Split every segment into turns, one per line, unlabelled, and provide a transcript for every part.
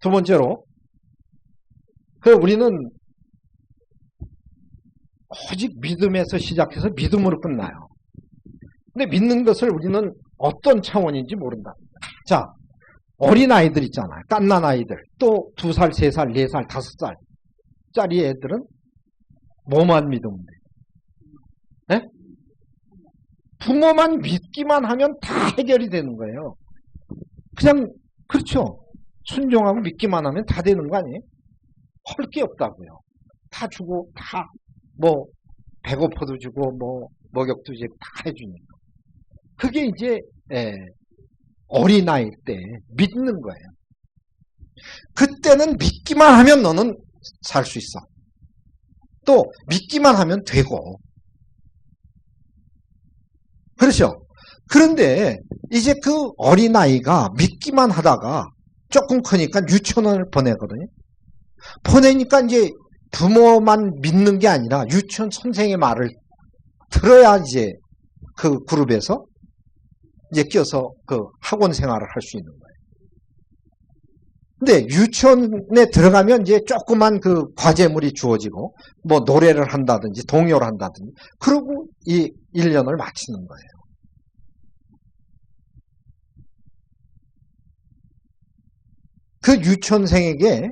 두 번째로, 우리는 오직 믿음에서 시작해서 믿음으로 끝나요. 근데 믿는 것을 우리는 어떤 차원인지 모른다. 자, 어린아이들 있잖아요. 갓난아이들. 또 2살, 3살, 4살, 5살짜리 애들은 뭐만 믿으면 돼? 네? 부모만 믿기만 하면 다 해결이 되는 거예요. 그냥, 그렇죠. 순종하고 믿기만 하면 다 되는 거 아니에요? 할 게 없다고요. 다 주고, 다, 배고파도 주고, 먹역도 주고, 다 해주니까. 그게 이제, 어린아이일 때 믿는 거예요. 그때는 믿기만 하면 너는 살 수 있어. 또, 믿기만 하면 되고. 그렇죠? 그런데, 이제 그 어린아이가 믿기만 하다가 조금 크니까 유치원을 보내거든요. 보내니까 이제 부모만 믿는 게 아니라 유치원 선생의 말을 들어야 이제 그 그룹에서 이제 껴서 그 학원 생활을 할 수 있는 거예요. 근데 유치원에 들어가면 이제 조그만 그 과제물이 주어지고 노래를 한다든지 동요를 한다든지 그러고 이 1년을 마치는 거예요. 그 유치원생에게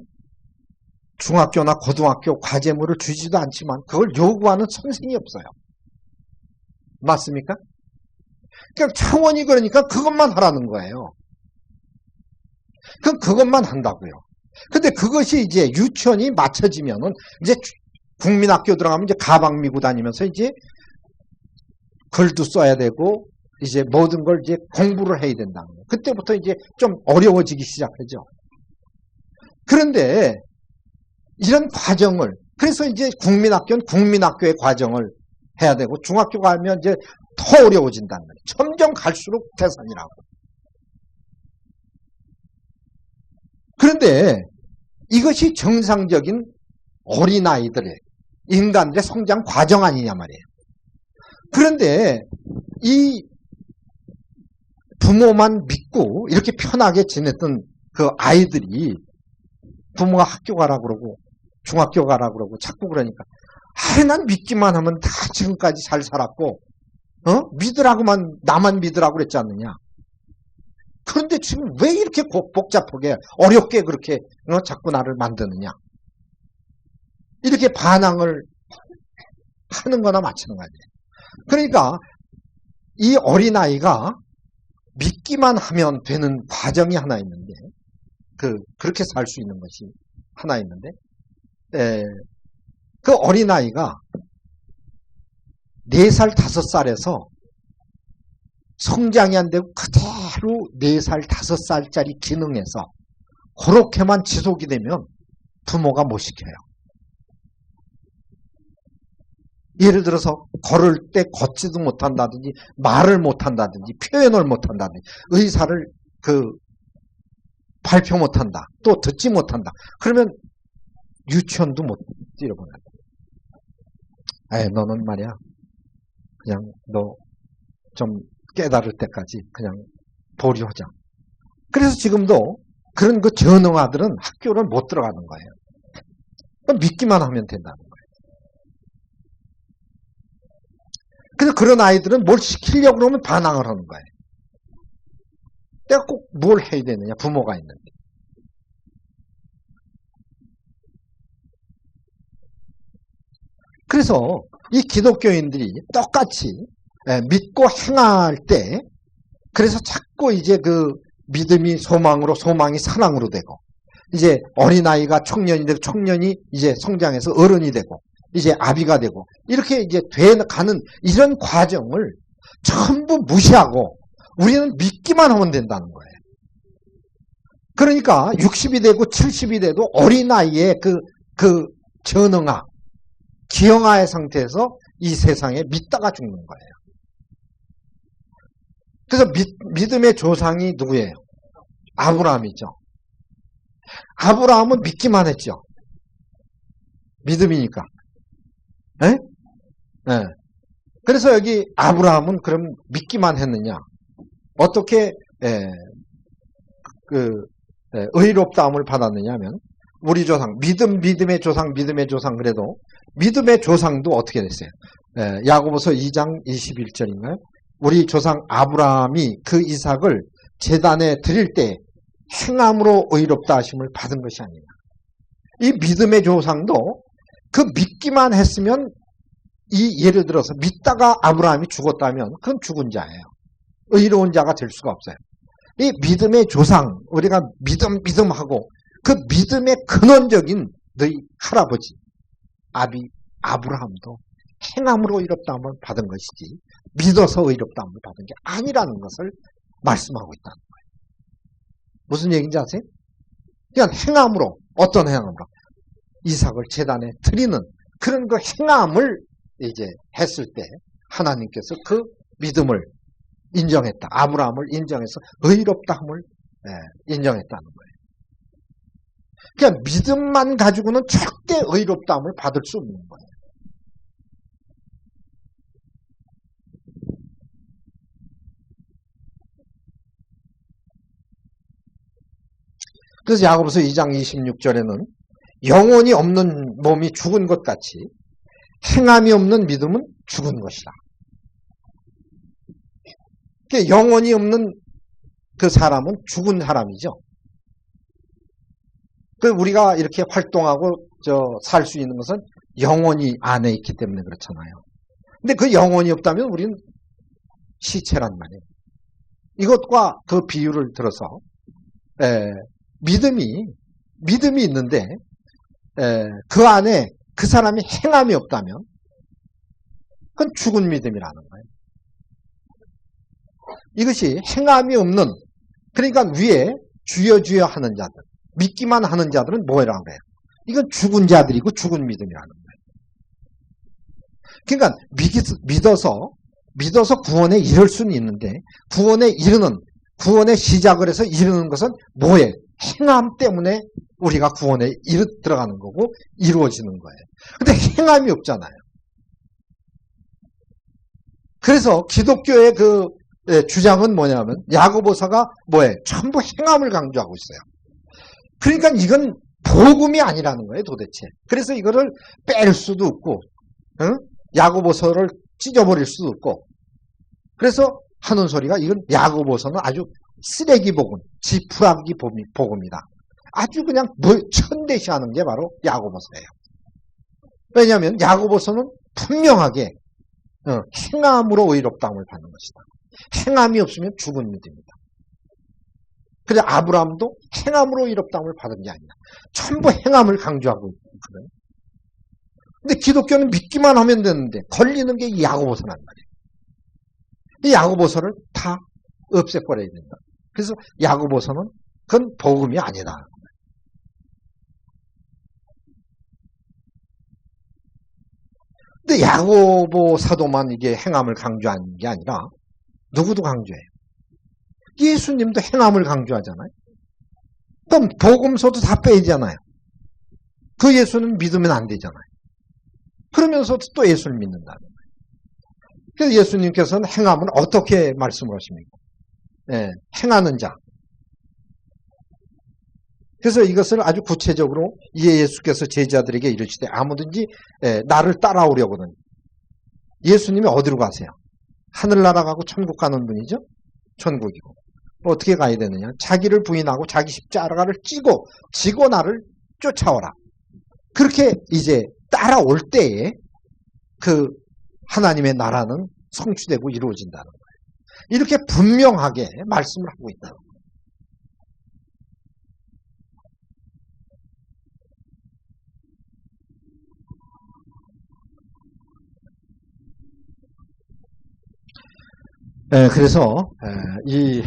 중학교나 고등학교 과제물을 주지도 않지만 그걸 요구하는 선생이 없어요. 맞습니까? 그러니까 차원이 그러니까 그것만 하라는 거예요. 그럼 그것만 한다고요. 근데 그것이 이제 유치원이 맞춰지면은 이제 국민학교 들어가면 이제 가방 미고 다니면서 이제 글도 써야 되고 이제 모든 걸 이제 공부를 해야 된다는 거예요. 그때부터 이제 좀 어려워지기 시작하죠. 그런데 이런 과정을, 그래서 이제 국민학교는 국민학교의 과정을 해야 되고 중학교 가면 이제 더 어려워진다는 거예요. 점점 갈수록 계산이라고. 그런데 이것이 정상적인 어린아이들의 인간들의 성장 과정 아니냐 말이에요. 그런데 이 부모만 믿고 이렇게 편하게 지냈던 그 아이들이 부모가 학교 가라 그러고 중학교 가라 그러고 자꾸 그러니까 난 믿기만 하면 다 지금까지 잘 살았고 믿으라고만 나만 믿으라고 그랬지 않느냐. 그런데 지금 왜 이렇게 복잡하게 어렵게 그렇게 자꾸 나를 만드느냐. 이렇게 반항을 하는 거나 마찬가지예요. 그러니까 이 어린아이가 믿기만 하면 되는 과정이 하나 있는데 그렇게 살 수 있는 것이 하나 있는데 그 어린아이가 4살, 5살에서 성장이 안 되고 그대로 4살, 5살짜리 기능에서 그렇게만 지속이 되면 부모가 못 시켜요. 예를 들어서 걸을 때 걷지도 못한다든지 말을 못한다든지 표현을 못한다든지 의사를 발표 못한다. 또 듣지 못한다. 그러면 유치원도 못 뛰어보낸다. 너는 말이야. 그냥 너 좀 깨달을 때까지 그냥 보류하자. 그래서 지금도 그런 그 전응아들은 학교를 못 들어가는 거예요. 믿기만 하면 된다는 거예요. 그래서 그런 아이들은 뭘 시키려고 그러면 반항을 하는 거예요. 내가 꼭 뭘 해야 되느냐, 부모가 있는데. 그래서 이 기독교인들이 똑같이 믿고 행할 때, 그래서 자꾸 이제 그 믿음이 소망으로, 소망이 사랑으로 되고, 이제 어린아이가 청년이 되고, 청년이 이제 성장해서 어른이 되고, 이제 아비가 되고, 이렇게 이제 돼가는 이런 과정을 전부 무시하고, 우리는 믿기만 하면 된다는 거예요. 그러니까 60이 되고 70이 돼도 어린아이의 그 전응아, 기형아의 상태에서 이 세상에 믿다가 죽는 거예요. 그래서 믿음의 조상이 누구예요? 아브라함이죠. 아브라함은 믿기만 했죠. 믿음이니까. 에? 네. 그래서 여기 아브라함은 그럼 믿기만 했느냐? 어떻게 의롭다함을 받았느냐면 우리 조상 믿음의 조상 그래도 믿음의 조상도 어떻게 됐어요? 야고보서 2장 21절인가요? 우리 조상 아브라함이 그 이삭을 제단에 드릴 때 행함으로 의롭다 하심을 받은 것이 아니냐. 이 믿음의 조상도 그 믿기만 했으면 이 예를 들어서 믿다가 아브라함이 죽었다면 그건 죽은 자예요. 의로운 자가 될 수가 없어요. 이 믿음의 조상, 우리가 믿음하고 그 믿음의 근원적인 너희 할아버지 아브라함도 행함으로 의롭다함을 받은 것이지 믿어서 의롭다함을 받은 게 아니라는 것을 말씀하고 있다는 거예요. 무슨 얘기인지 아세요? 그냥 행함으로, 어떤 행함으로? 이삭을 제단에 드리는 그런 그 행함을 이제 했을 때 하나님께서 그 믿음을 인정했다. 아브라함을 인정해서 의롭다함을 인정했다는 거예요. 그러니까 믿음만 가지고는 절대 의롭다함을 받을 수 없는 거예요. 그래서 야고보서 2장 26절에는 영혼이 없는 몸이 죽은 것 같이 행함이 없는 믿음은 죽은 것이다. 그러니까 영혼이 없는 그 사람은 죽은 사람이죠. 그 우리가 이렇게 활동하고 살 수 있는 것은 영혼이 안에 있기 때문에 그렇잖아요. 근데 그 영혼이 없다면 우리는 시체란 말이에요. 이것과 그 비유를 들어서 믿음이 있는데 그 안에 그 사람이 행함이 없다면 그건 죽은 믿음이라는 거예요. 이것이 행함이 없는, 그러니까 위에 주여 주여 하는 자들, 믿기만 하는 자들은 뭐라고 해요? 이건 죽은 자들이고 죽은 믿음이라는 거예요. 그러니까 믿어서 구원에 이를 수는 있는데 구원의 시작을 해서 이르는 것은 뭐예요? 행함 때문에 우리가 구원에 들어가는 거고 이루어지는 거예요. 근데 행함이 없잖아요. 그래서 기독교의 그 주장은 뭐냐면 야고보서가 뭐예요? 전부 행함을 강조하고 있어요. 그러니까 이건 복음이 아니라는 거예요, 도대체. 그래서 이거를 뺄 수도 없고, 야고보서를 찢어버릴 수도 없고, 그래서 하는 소리가 이건 야고보서는 아주 쓰레기 복음, 지푸라기 복음이다. 아주 그냥 천대시하는 게 바로 야고보서예요. 왜냐하면 야고보서는 분명하게 행함으로 의롭다함을 받는 것이다. 행함이 없으면 죽은 믿음이다. 그래서 아브라함도 행함으로 의롭다함을 받은 게 아니라 전부 행함을 강조하고 있거든요. 근데 기독교는 믿기만 하면 되는데 걸리는 게 이 야고보서란 말이에요. 이 야고보서를 다 없애버려야 된다. 그래서 야고보서는 그건 복음이 아니다. 근데 야고보 사도만 이게 행함을 강조하는 게 아니라 누구도 강조해요. 예수님도 행함을 강조하잖아요. 그럼 복음서도 다 빼잖아요. 그 예수는 믿으면 안 되잖아요. 그러면서도 또 예수를 믿는다는 거예요. 그래서 예수님께서는 행함은 어떻게 말씀을 하십니까? 행하는 자. 그래서 이것을 아주 구체적으로 예수께서 제자들에게 이르시되 아무든지 나를 따라오려거든. 예수님이 어디로 가세요? 하늘나라 가고 천국 가는 분이죠? 천국이고. 어떻게 가야 되느냐? 자기를 부인하고 자기 십자가를 지고 나를 쫓아오라. 그렇게 이제 따라올 때에 그 하나님의 나라는 성취되고 이루어진다는 거예요. 이렇게 분명하게 말씀을 하고 있다. 그래서 이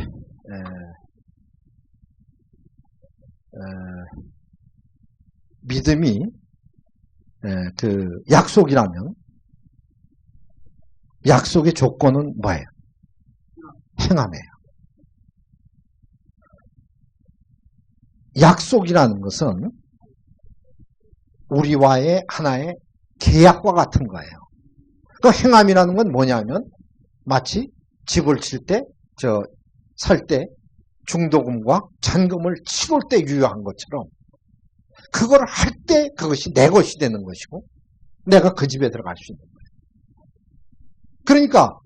믿음이 그 약속이라면 약속의 조건은 뭐예요? 행함이에요. 약속이라는 것은 우리와의 하나의 계약과 같은 거예요. 그 행함이라는 건 뭐냐면 마치 집을 칠 때, 살 때 중도금과 잔금을 치룰 때 유효한 것처럼 그걸 할 때 그것이 내 것이 되는 것이고 내가 그 집에 들어갈 수 있는 거예요. 그러니까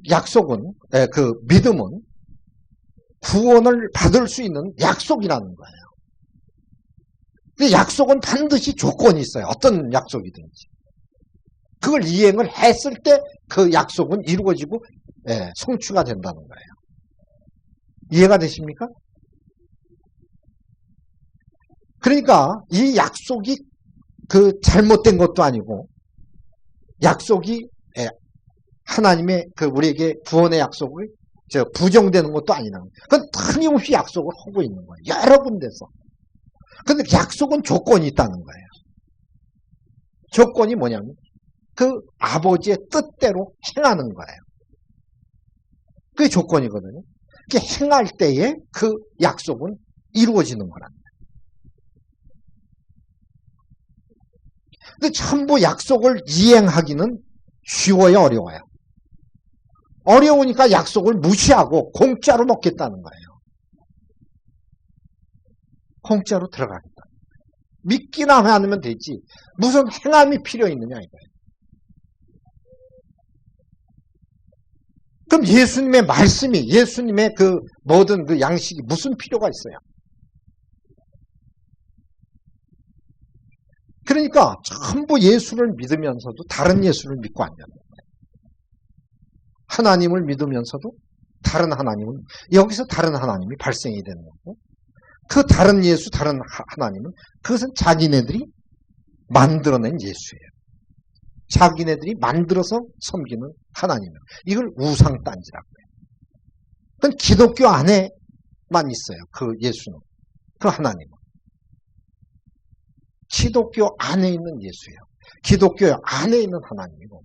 약속은, 그 믿음은 구원을 받을 수 있는 약속이라는 거예요. 근데 약속은 반드시 조건이 있어요. 어떤 약속이든지. 그걸 이행을 했을 때 그 약속은 이루어지고 성취가 된다는 거예요. 이해가 되십니까? 그러니까 이 약속이 그 잘못된 것도 아니고 약속이 하나님의 그 우리에게 구원의 약속을 부정되는 것도 아니라 그건 끊임없이 약속을 하고 있는 거예요. 여러 군데서. 근데 약속은 조건이 있다는 거예요. 조건이 뭐냐면 그 아버지의 뜻대로 행하는 거예요. 그게 조건이거든요. 그게 행할 때에 그 약속은 이루어지는 거랍니다. 근데 전부 약속을 이행하기는 쉬워요, 어려워요? 어려우니까 약속을 무시하고 공짜로 먹겠다는 거예요. 공짜로 들어가겠다. 믿기나 하면 되지. 무슨 행함이 필요 있느냐 이거예요. 그럼 예수님의 말씀이, 예수님의 그 모든 그 양식이 무슨 필요가 있어요? 그러니까 전부 예수를 믿으면서도 다른 예수를 믿고 앉는 거예요. 하나님을 믿으면서도 다른 하나님은, 여기서 다른 하나님이 발생이 되는 거고, 그 다른 예수, 다른 하나님은 그것은 자기네들이 만들어낸 예수예요. 자기네들이 만들어서 섬기는 하나님이에요. 이걸 우상딴지라고 해요. 그건 기독교 안에만 있어요. 그 예수는. 그 하나님은. 기독교 안에 있는 예수예요. 기독교 안에 있는 하나님이고.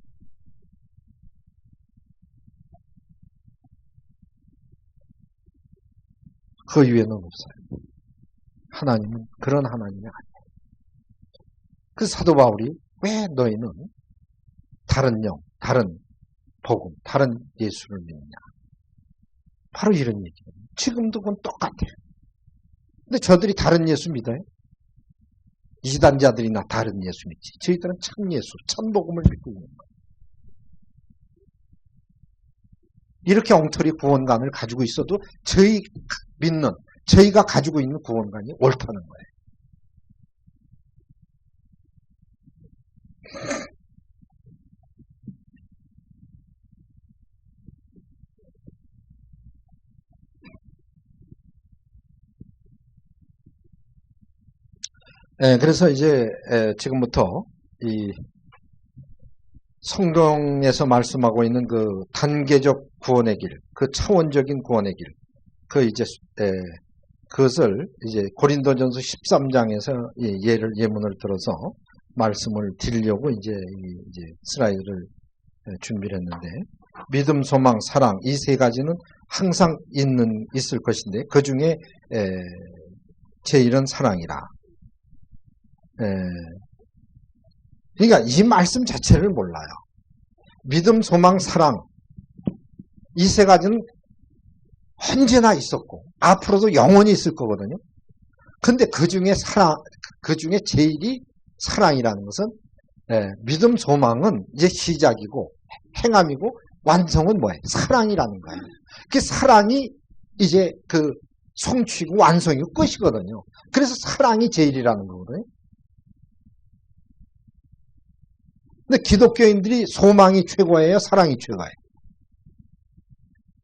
그 위에는 없어요. 하나님은 그런 하나님이 아니에요. 그 사도 바울이 왜 너희는 다른 영, 다른 복음, 다른 예수를 믿느냐. 바로 이런 얘기예요. 지금도 그건 똑같아요. 근데 저들이 다른 예수 믿어요? 이단자들이나 다른 예수 믿지. 저희들은 참 예수, 참 복음을 믿고 있는 거예요. 이렇게 엉터리 구원관을 가지고 있어도 저희 믿는, 저희가 가지고 있는 구원관이 옳다는 거예요. 그래서 이제 지금부터 이 성경에서 말씀하고 있는 그 단계적 구원의 길, 그 차원적인 구원의 길, 그 이제 그것을 이제 고린도전서 13장에서 예문을 들어서 말씀을 드리려고 이제 슬라이드를 준비를 했는데, 믿음, 소망, 사랑 이 세 가지는 항상 있을 것인데 그 중에 제일은 사랑이라. 그러니까 이 말씀 자체를 몰라요. 믿음, 소망, 사랑 이 세 가지는 언제나 있었고 앞으로도 영원히 있을 거거든요. 근데 그 중에 제일이 사랑이라는 것은 믿음, 소망은 이제 시작이고 행함이고 완성은 뭐예요? 사랑이라는 거예요. 그 사랑이 이제 그 성취고 완성이고 끝이거든요. 그래서 사랑이 제일이라는 거거든요. 근데 기독교인들이 소망이 최고예요? 사랑이 최고예요?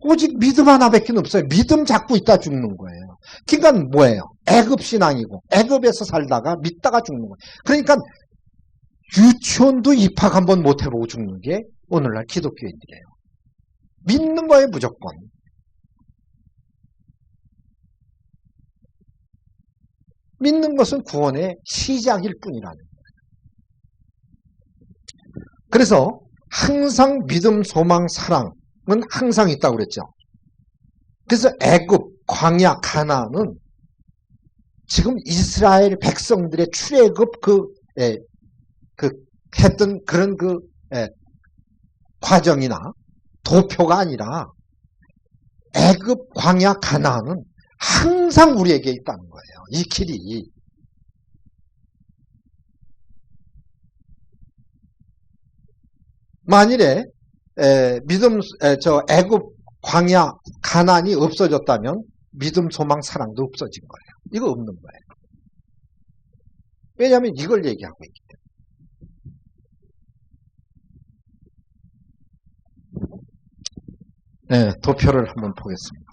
오직 믿음 하나밖에 없어요. 믿음 잡고 있다 죽는 거예요. 그러니까 뭐예요? 애급신앙이고 애급에서 살다가 믿다가 죽는 거예요. 그러니까 유치원도 입학 한번 못 해보고 죽는 게 오늘날 기독교인들이에요. 믿는 거예요, 무조건. 믿는 것은 구원의 시작일 뿐이라는 거예요. 그래서 항상 믿음, 소망, 사랑은 항상 있다고 그랬죠. 그래서 애굽, 광야, 가나안은 지금 이스라엘 백성들의 출애굽 했던 그런 과정이나 도표가 아니라 애굽, 광야, 가나안은 항상 우리에게 있다는 거예요. 이 길이. 만일에 애굽, 광야, 가나안이 없어졌다면 믿음, 소망, 사랑도 없어진 거예요. 이거 없는 거예요. 왜냐하면 이걸 얘기하고 있기 때문에. 네, 도표를 한번 보겠습니다.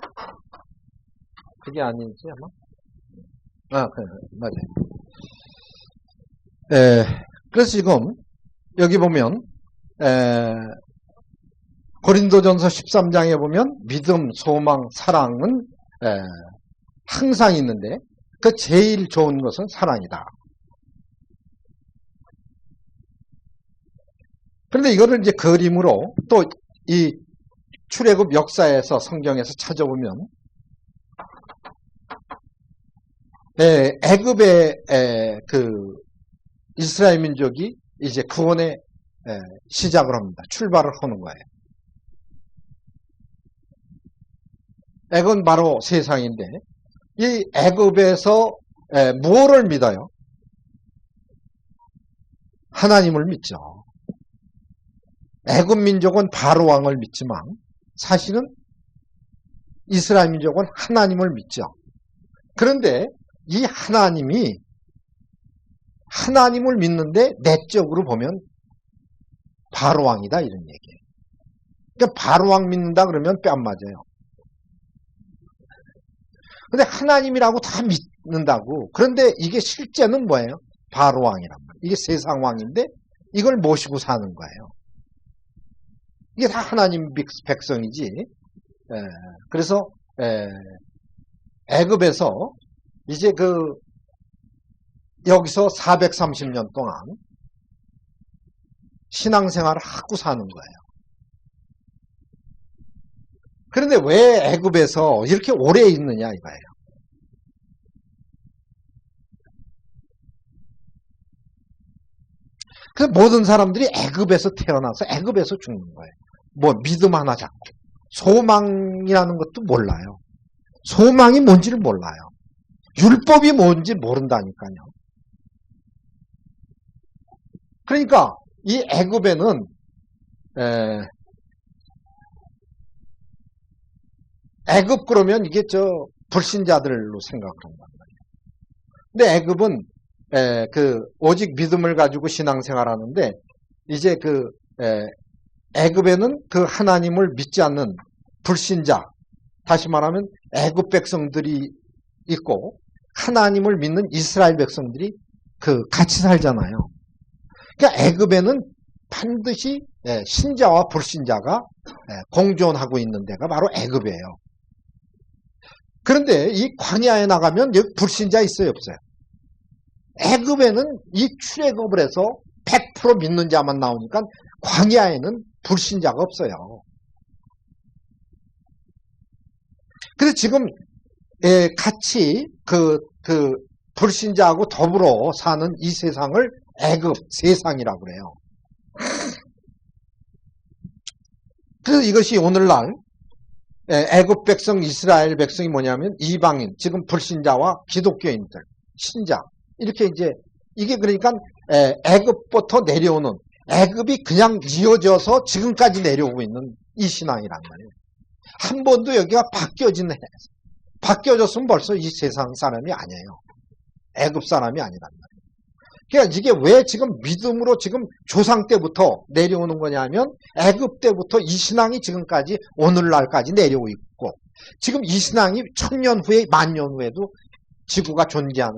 그게 아닌지 아마? 그래, 맞아요. 그래서 지금 여기 보면 고린도전서 13장에 보면 믿음, 소망, 사랑은 항상 있는데 그 제일 좋은 것은 사랑이다. 그런데 이거를 이제 그림으로 또 이 출애굽 역사에서 성경에서 찾아보면 애굽의 그 이스라엘 민족이 이제 구원의 시작을 합니다. 출발을 하는 거예요. 애굽은 바로 세상인데 이 애굽에서 무엇을 믿어요? 하나님을 믿죠. 애굽 민족은 바로 왕을 믿지만 사실은 이스라엘 민족은 하나님을 믿죠. 그런데 이 하나님을 믿는데 내적으로 보면 바로 왕이다 이런 얘기예요. 그러니까 바로 왕 믿는다 그러면 뺨 맞아요. 근데 하나님이라고 다 믿는다고. 그런데 이게 실제는 뭐예요? 바로 왕이란 말이에요. 이게 세상 왕인데 이걸 모시고 사는 거예요. 이게 다 하나님 백성이지. 그래서 애굽에서 이제 여기서 430년 동안 신앙생활을 하고 사는 거예요. 그런데 왜 애굽에서 이렇게 오래 있느냐 이거예요. 그래서 모든 사람들이 애굽에서 태어나서 애굽에서 죽는 거예요. 뭐 믿음 하나 잡고 소망이라는 것도 몰라요. 소망이 뭔지를 몰라요. 율법이 뭔지 모른다니까요. 그러니까 이 애굽에는 애굽 그러면 이게 불신자들로 생각을 한단 말이에요. 근데 애굽은 오직 믿음을 가지고 신앙생활하는데 이제 애굽에는 그 하나님을 믿지 않는 불신자, 다시 말하면 애굽 백성들이 있고 하나님을 믿는 이스라엘 백성들이 같이 살잖아요. 그러니까 애굽에는 반드시 신자와 불신자가 공존하고 있는 데가 바로 애굽이에요. 그런데 이 광야에 나가면 여기 불신자 있어요, 없어요? 애굽에는 이 출애굽을 해서 100% 믿는 자만 나오니까 광야에는 불신자가 없어요. 그래서 지금 같이 불신자하고 더불어 사는 이 세상을 애굽 세상이라고 그래요. 그래서 이것이 오늘날 애굽 백성, 이스라엘 백성이 뭐냐면 이방인, 지금 불신자와 기독교인들, 신자 이렇게 이제 이게 그러니까 애굽부터 내려오는 애굽이 그냥 이어져서 지금까지 내려오고 있는 이 신앙이란 말이에요. 한 번도 여기가 바뀌어졌으면 벌써 이 세상 사람이 아니에요. 애굽 사람이 아니란 말이에요. 그러니까 이게 왜 지금 믿음으로 지금 조상 때부터 내려오는 거냐면 애굽 때부터 이 신앙이 지금까지 오늘날까지 내려오고 있고 지금 이 신앙이 1000년 후에 10,000년 후에도 지구가 존재하는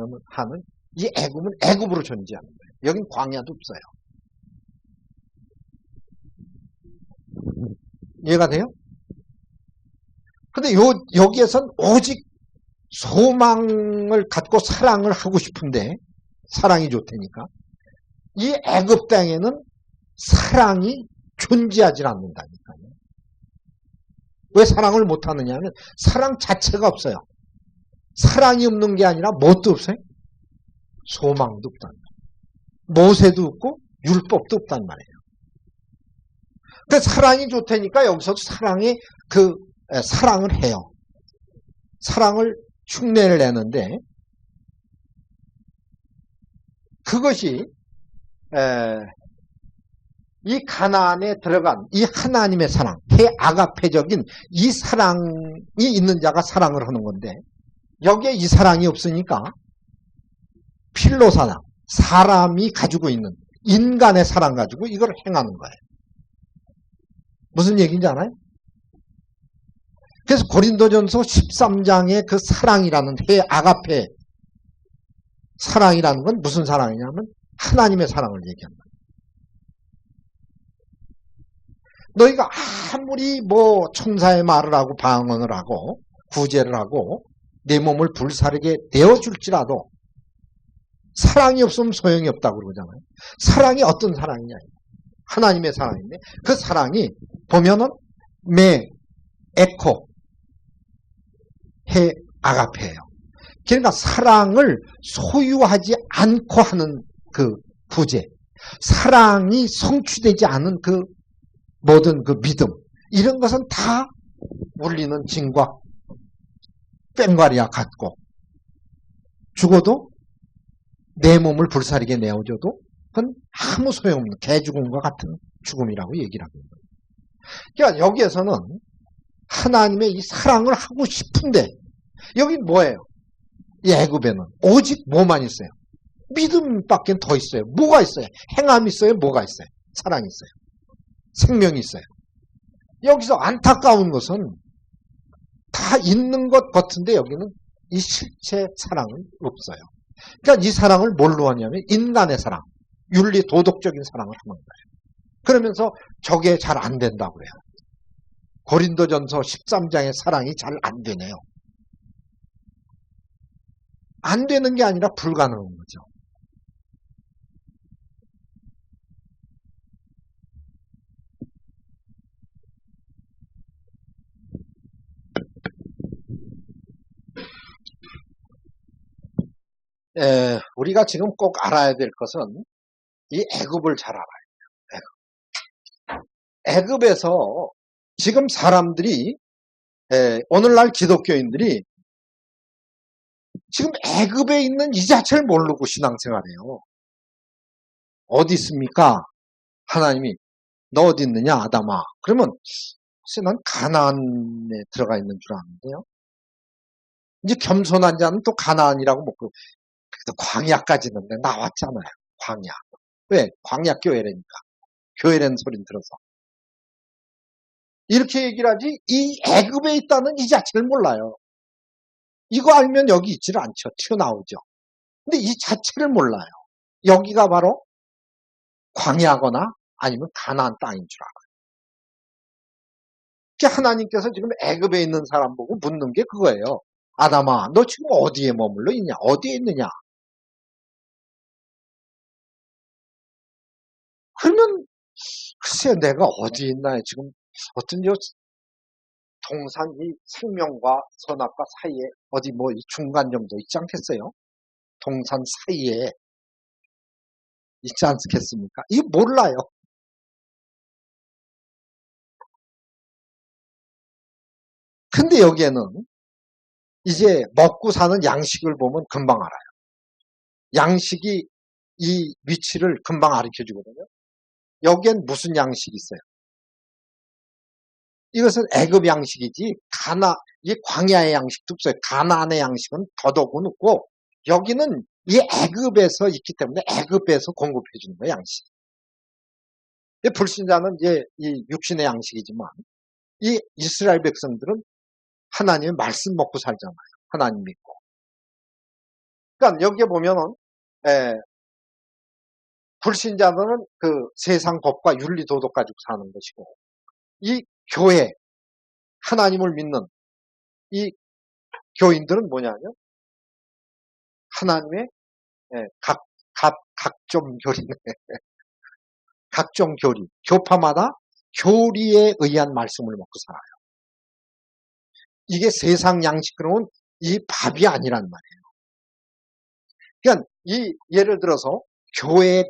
이 애굽은 애굽으로 존재하는 거예요. 여긴 광야도 없어요. 이해가 돼요? 근데 여기에선 오직 소망을 갖고 사랑을 하고 싶은데 사랑이 좋다니까 이 애굽 땅에는 사랑이 존재하지 않는다니까요. 왜 사랑을 못하느냐 하면 사랑 자체가 없어요. 사랑이 없는 게 아니라 뭣도 없어요? 소망도 없다는 거예요. 모세도 없고 율법도 없단 말이에요. 그 사랑이 좋다니까 여기서도 사랑의 사랑을 해요. 사랑을 흉내를 내는데 그것이 이 가나안에 들어간 이 하나님의 사랑, 대아가페적인 이 사랑이 있는 자가 사랑을 하는 건데 여기에 이 사랑이 없으니까 필로사랑, 사람이 가지고 있는 인간의 사랑 가지고 이걸 행하는 거예요. 무슨 얘기인지 알아요? 그래서 고린도전서 13장의 그 사랑이라는 아가페 사랑이라는 건 무슨 사랑이냐면 하나님의 사랑을 얘기한다. 너희가 아무리 뭐 청사의 말을 하고 방언을 하고 구제를 하고 내 몸을 불사르게 내어줄지라도 사랑이 없으면 소용이 없다고 그러잖아요. 사랑이 어떤 사랑이냐? 하나님의 사랑인데 그 사랑이 보면은 에코 해 아가페예요. 그러니까 사랑을 소유하지 않고 하는 그 부재, 사랑이 성취되지 않은 그 모든 그 믿음, 이런 것은 다 울리는 징과 뺑과리와 같고 죽어도 내 몸을 불사르게 내어줘도 그건 아무 소용없는 개 죽음과 같은 죽음이라고 얘기를 합니다. 그러니까 여기에서는 하나님의 이 사랑을 하고 싶은데 여기 뭐예요? 이 애굽에는 오직 뭐만 있어요? 믿음밖에 더 있어요. 뭐가 있어요? 행함이 있어요? 뭐가 있어요? 사랑이 있어요. 생명이 있어요. 여기서 안타까운 것은 다 있는 것 같은데 여기는 이 실체 사랑은 없어요. 그러니까 이 사랑을 뭘로 하냐면 인간의 사랑, 윤리 도덕적인 사랑을 하는 거예요. 그러면서 저게 잘 안 된다고 해요. 고린도전서 13장의 사랑이 잘 안 되네요. 안 되는 게 아니라 불가능한 거죠. 우리가 지금 꼭 알아야 될 것은 이 애굽을 잘 알아야 돼요. 애굽에서 지금 사람들이 오늘날 기독교인들이 지금 애굽에 있는 이 자체를 모르고 신앙생활해요. 어디 있습니까? 하나님이 너 어디 있느냐 아담아. 그러면 글쎄 난 가나안에 들어가 있는 줄 아는데요. 이제 겸손한 자는 또 가나안이라고 먹고 그래도 광야까지는 나왔잖아요. 광야. 왜? 광야 교회라니까. 교회라는 소리는 들어서. 이렇게 얘기를 하지 이 애굽에 있다는 이 자체를 몰라요. 이거 알면 여기 있지를 않죠. 튀어나오죠. 근데 이 자체를 몰라요. 여기가 바로 광야거나 아니면 가나안 땅인 줄 알아요. 하나님께서 지금 애굽에 있는 사람 보고 묻는 게 그거예요. 아담아, 너 지금 어디에 머물러 있냐? 어디에 있느냐? 그러면 글쎄 내가 어디 있나 지금 어떤 동산 이 생명과 선악과 사이에 어디 뭐 이 중간 정도 있지 않겠어요? 동산 사이에 있지 않겠습니까? 이거 몰라요. 근데 여기에는 이제 먹고 사는 양식을 보면 금방 알아요. 양식이 이 위치를 금방 가르쳐 주거든요. 여기엔 무슨 양식이 있어요? 이것은 애굽 양식이지 이 광야의 양식도 없어요. 가나안의 양식은 더더군 없고 여기는 이 애굽에서 있기 때문에 애굽에서 공급해 주는 거예요, 양식. 불신자는 이제 이 육신의 양식이지만 이 이스라엘 백성들은 하나님의 말씀 먹고 살잖아요. 하나님 믿고. 그러니까 여기에 보면은 불신자들은 그 세상 법과 윤리 도덕 가지고 사는 것이고 이 교회 하나님을 믿는 이 교인들은 뭐냐면 하나님의 각종 교리네. 각종 교리, 교파마다 교리에 의한 말씀을 먹고 살아요. 이게 세상 양식으로는 이 밥이 아니란 말이에요. 그러니까 예를 들어서 교회의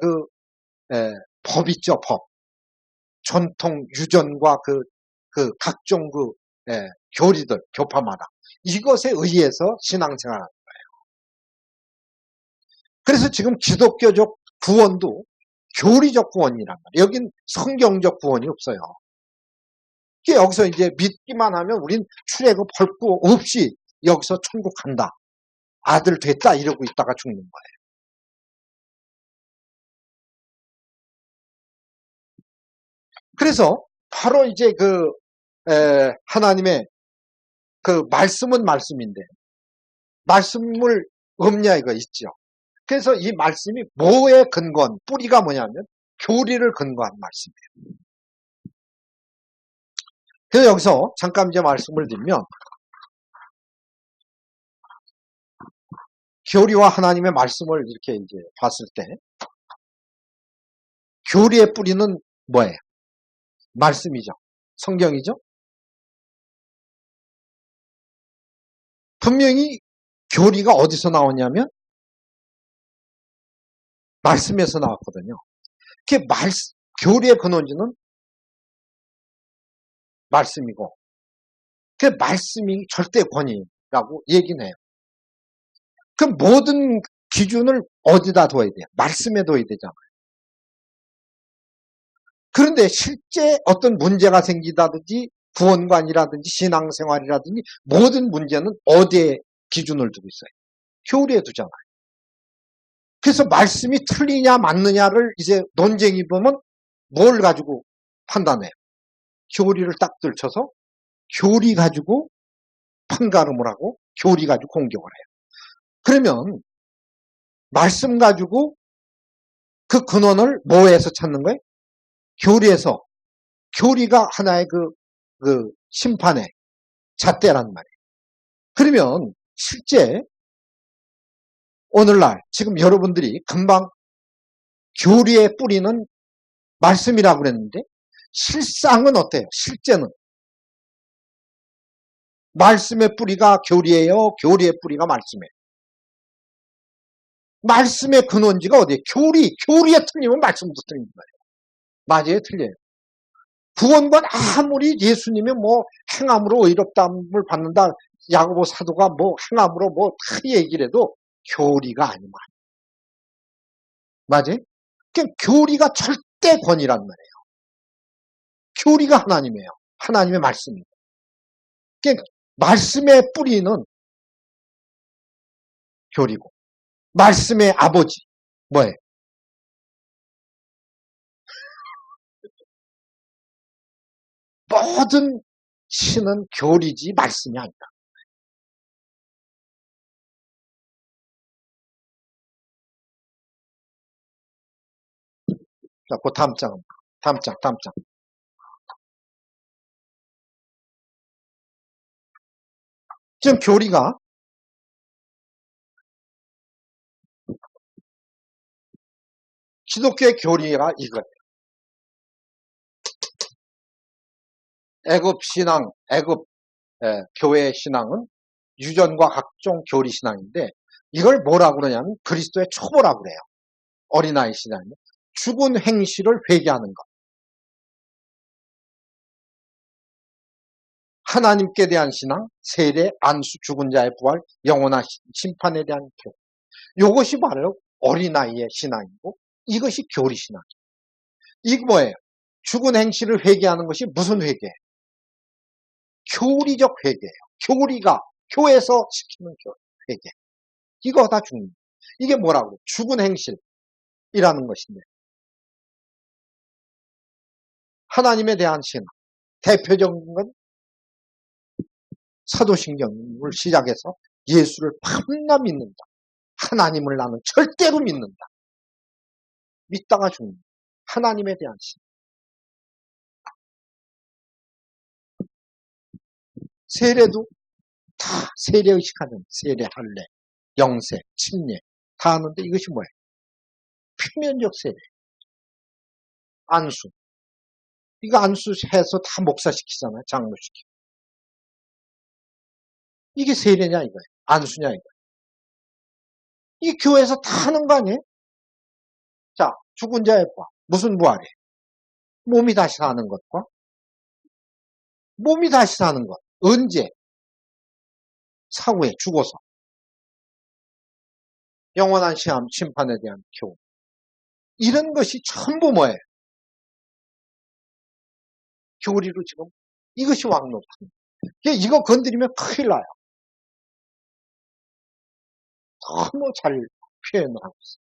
법 있죠, 법. 전통 유전과 그 각종 교리들, 교파마다 이것에 의해서 신앙생활하는 거예요. 그래서 지금 기독교적 구원도 교리적 구원이란 말이에요. 여긴 성경적 구원이 없어요. 여기서 이제 믿기만 하면 우린 출애굽할 거 없이 여기서 천국 간다. 아들 됐다 이러고 있다가 죽는 거예요. 그래서 바로 이제 하나님의 말씀은 말씀인데 말씀을 없냐 이거 있죠. 그래서 이 말씀이 뭐에 근거한 뿌리가 뭐냐면 교리를 근거한 말씀이에요. 그래서 여기서 잠깐 이제 말씀을 드리면 교리와 하나님의 말씀을 이렇게 이제 봤을 때 교리의 뿌리는 뭐예요? 말씀이죠. 성경이죠. 분명히 교리가 어디서 나오냐면 말씀에서 나왔거든요. 교리의 근원지는 말씀이고 그 말씀이 절대 권위라고 얘기는 해요. 그 모든 기준을 어디다 둬야 돼요? 말씀에 둬야 되잖아요. 그런데 실제 어떤 문제가 생기다든지 구원관이라든지 신앙생활이라든지 모든 문제는 어디에 기준을 두고 있어요? 교리에 두잖아요. 그래서 말씀이 틀리냐 맞느냐를 이제 논쟁이 보면 뭘 가지고 판단해요? 교리를 딱 들쳐서 교리 가지고 판가름을 하고 교리 가지고 공격을 해요. 그러면 말씀 가지고 그 근원을 뭐에서 찾는 거예요? 교리에서. 교리가 하나의 심판의 잣대란 말이에요. 그러면 실제 오늘날 지금 여러분들이 금방 교리의 뿌리는 말씀이라고 그랬는데 실상은 어때요? 실제는 말씀의 뿌리가 교리예요? 교리의 뿌리가 말씀이에요? 말씀의 근원지가 어디예요? 교리에 틀리면 말씀도 틀린 거예요. 맞아요? 틀려요. 구원관 아무리 예수님이 뭐 행함으로 의롭다함을 받는다 야고보 사도가 뭐 행함으로 뭐 다 얘기를 해도 교리가 아니면 맞아요? 그러니까 교리가 절대 권위란 말이에요. 교리가 하나님이에요. 하나님의 말씀이에요. 그러니까 말씀의 뿌리는 교리고 말씀의 아버지 뭐예요? 모든 신은 교리지 말씀이 아니다. 자, 그 다음 장. 지금 교리가 기독교의 교리가 이거예요. 애굽 신앙, 애굽 교회 신앙은 유전과 각종 교리 신앙인데 이걸 뭐라고 그러냐면 그리스도의 초보라고 그래요. 어린아이 신앙이요. 죽은 행실을 회개하는 것. 하나님께 대한 신앙, 세례, 안수, 죽은 자의 부활, 영원한 심판에 대한 교리. 이것이 바로 어린아이의 신앙이고 이것이 교리 신앙이에요. 이거 뭐예요? 죽은 행실을 회개하는 것이 무슨 회개예요? 교리적 회개예요. 교리가 교회에서 시키는 회개. 이거 다 죽는 거예요. 이게 뭐라고? 죽은 행실이라는 것인데 하나님에 대한 신앙. 대표적인 건 사도신경을 시작해서 예수를 밤나 믿는다. 하나님을 나는 절대로 믿는다. 믿다가 죽는다. 하나님에 대한 신앙. 세례도 다 세례 의식하는 세례, 할례, 영세, 침례 다 하는데 이것이 뭐예요? 표면적 세례. 안수. 이거 안수해서 다 목사시키잖아요. 장로시키고. 이게 세례냐 이거예요. 안수냐 이거예요. 이게 교회에서 다 하는 거 아니에요? 자, 죽은 자의 부활. 무슨 부활이에요? 몸이 다시 사는 것과 몸이 다시 사는 것. 언제? 사후에 죽어서. 영원한 심판에 대한 교훈. 이런 것이 전부 뭐예요? 교리로 지금 이것이 왕노릇입니다. 이거 건드리면 큰일 나요. 너무 잘 표현을 하고 있어요.